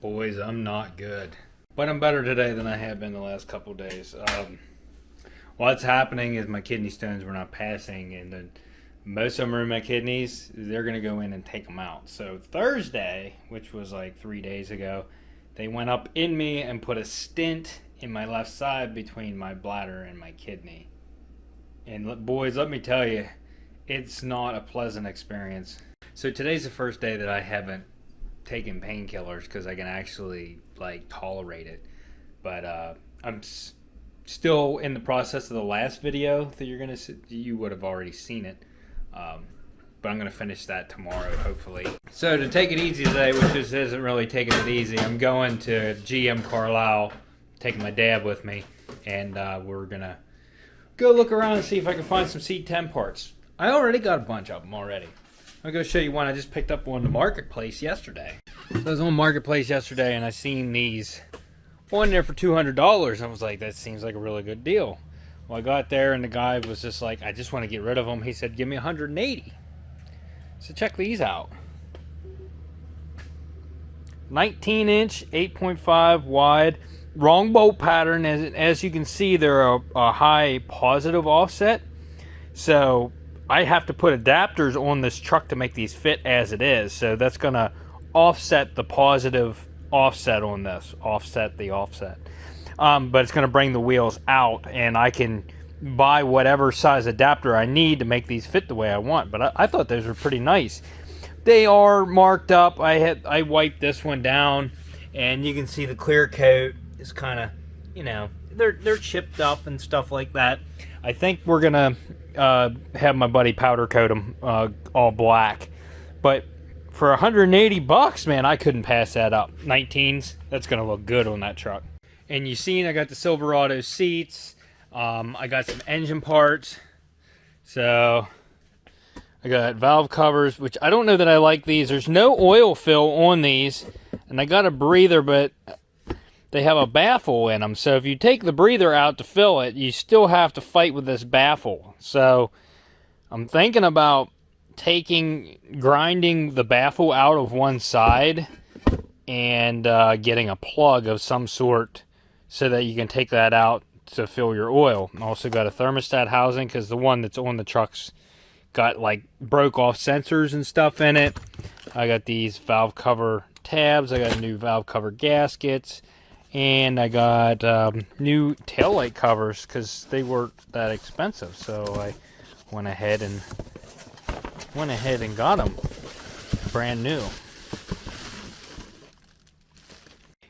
Boys, I'm not good. But I'm better today than I have been the last couple days. What's happening is my kidney stones were not passing, and then most of them are in my kidneys. They're going to go in and take them out. So Thursday, which was like 3 days ago, they went up in me and put a stent in my left side between my bladder and my kidney. And boys, let me tell you, it's not a pleasant experience. So today's the first day that I haven't taken painkillers because I can actually tolerate it. But I'm still in the process of the last video that you're gonna see. You would have already seen it, but I'm gonna finish that tomorrow, hopefully. So to take it easy today, which just isn't really taking it easy, I'm going to GM Carlisle, taking my dad with me, and we're gonna go look around and see if I can find some C10 parts. I already got a bunch of them already. I'm going to show you one I just picked up on the marketplace yesterday. So I was on marketplace yesterday and I seen these on there for $200. I was like, that seems like a really good deal. Well, I got there and the guy was just like, I just want to get rid of them. He said, give me 180. So check these out. 19-inch, 8.5 wide, wrong bolt pattern. As you can see, they're a high positive offset. So I have to put adapters on this truck to make these fit as it is. So that's going to offset the positive offset on this. Offset the offset. But it's going to bring the wheels out, and I can buy whatever size adapter I need to make these fit the way I want. But I thought those were pretty nice. They are marked up. I wiped this one down, and you can see the clear coat is kind of, they're chipped up and stuff like that. I think we're going to have my buddy powder coat them all black. But for $180, man, I couldn't pass that up. 19s, that's going to look good on that truck. And you seen I got the Silverado seats. I got some engine parts. So I got valve covers, which I don't know that I like these. There's no oil fill on these. And I got a breather, but they have a baffle in them. So if you take the breather out to fill it, you still have to fight with this baffle. So I'm thinking about grinding the baffle out of one side and getting a plug of some sort so that you can take that out to fill your oil. I also got a thermostat housing because the one that's on the truck's got broke off sensors and stuff in it. I got these valve cover tabs. I got new valve cover gaskets. And I got new taillight covers because they weren't that expensive. So I went ahead and got them brand new.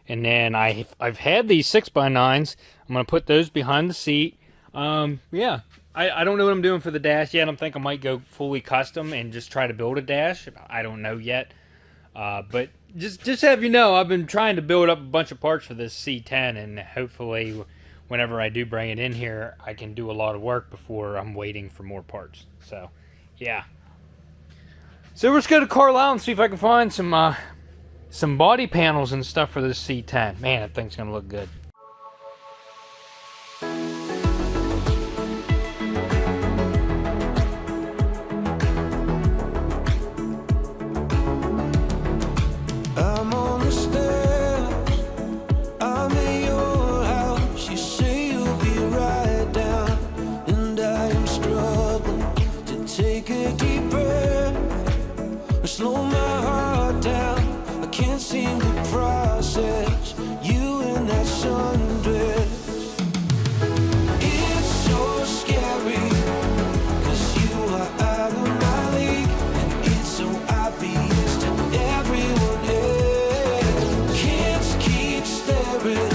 And then I've had these 6x9s. I'm going to put those behind the seat. Yeah, I don't know what I'm doing for the dash yet. I think I might go fully custom and just try to build a dash. I don't know yet. But just have you know, I've been trying to build up a bunch of parts for this C10, and hopefully whenever I do bring it in here, I can do a lot of work before I'm waiting for more parts. So, yeah. So let's go to Carlisle and see if I can find some body panels and stuff for this C10. Man, that thing's gonna look good. Slow my heart down, I can't seem to process you in that sundress. It's so scary, cause you are out of my league, and it's so obvious to everyone else. Kids keep staring,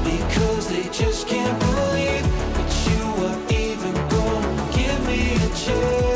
because they just can't believe that you are even gonna give me a chance.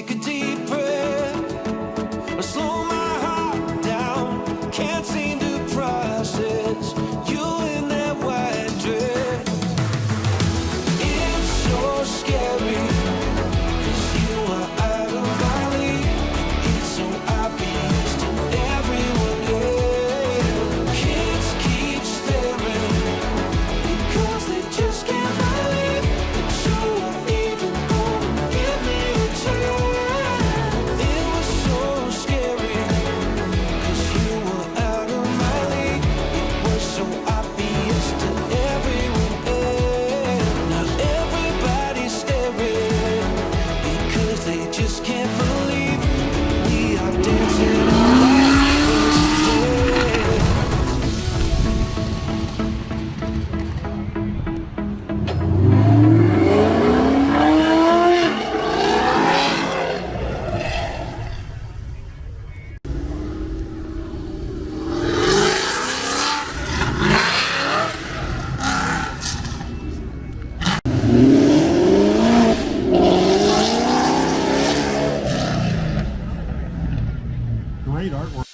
take a deep breath, or slow my heart down. Can't seem to process you in that white dress. It's so scary, 'cause you are out of my league. It's so obvious to everyone else. Kids keep staring because they just can't believe that you are even gonna give me a chance. It was so scary, 'cause you were out of my league. It was so obvious to everyone else. Now everybody's staring because they just can't believe we are dancing on our first day. Great artwork.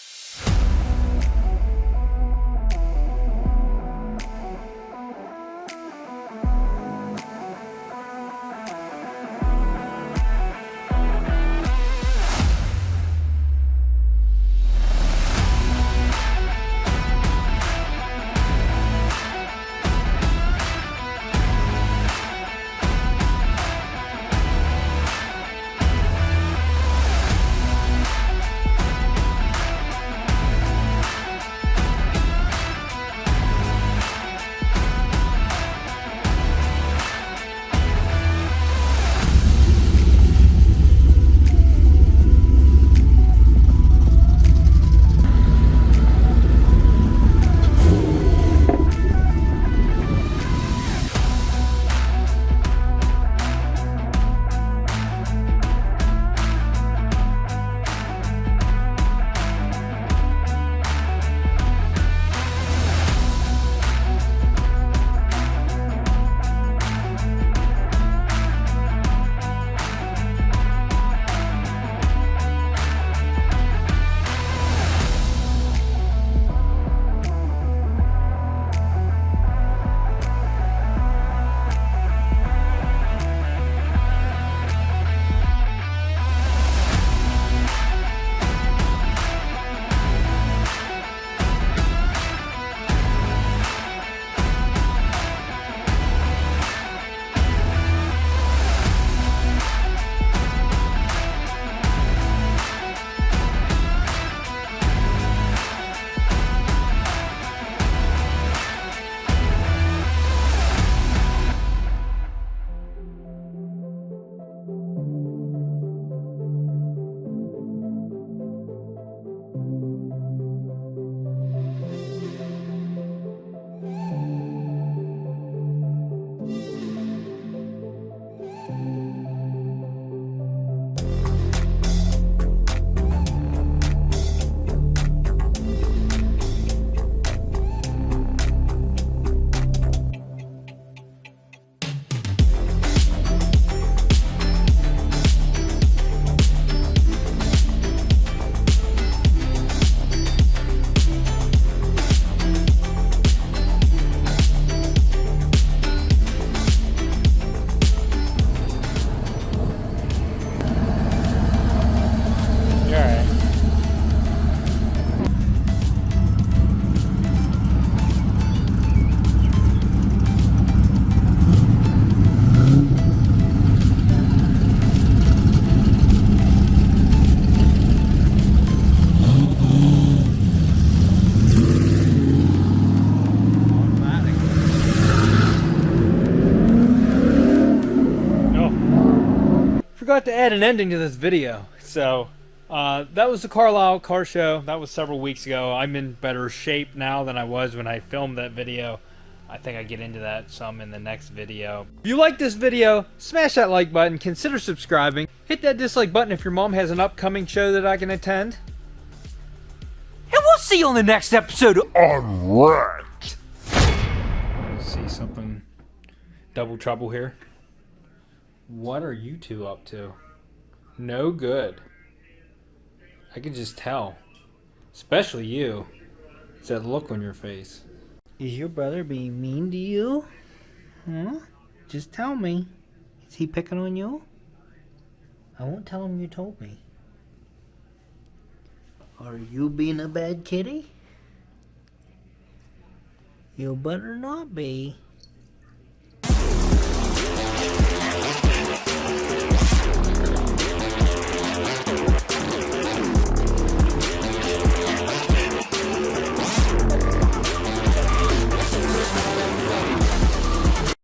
Forgot to add an ending to this video. So that was the Carlisle car show. That was several weeks ago. I'm in better shape now than I was when I filmed that video. I think I get into that some in the next video. If you like this video, smash that like button, consider subscribing, hit that dislike button if your mom has an upcoming show that I can attend. And we'll see you on the next episode of Unwrapped. See something double trouble here. What are you two up to? No good. I can just tell. Especially you. It's that look on your face. Is your brother being mean to you? Huh? Just tell me. Is he picking on you? I won't tell him you told me. Are you being a bad kitty? You better not be.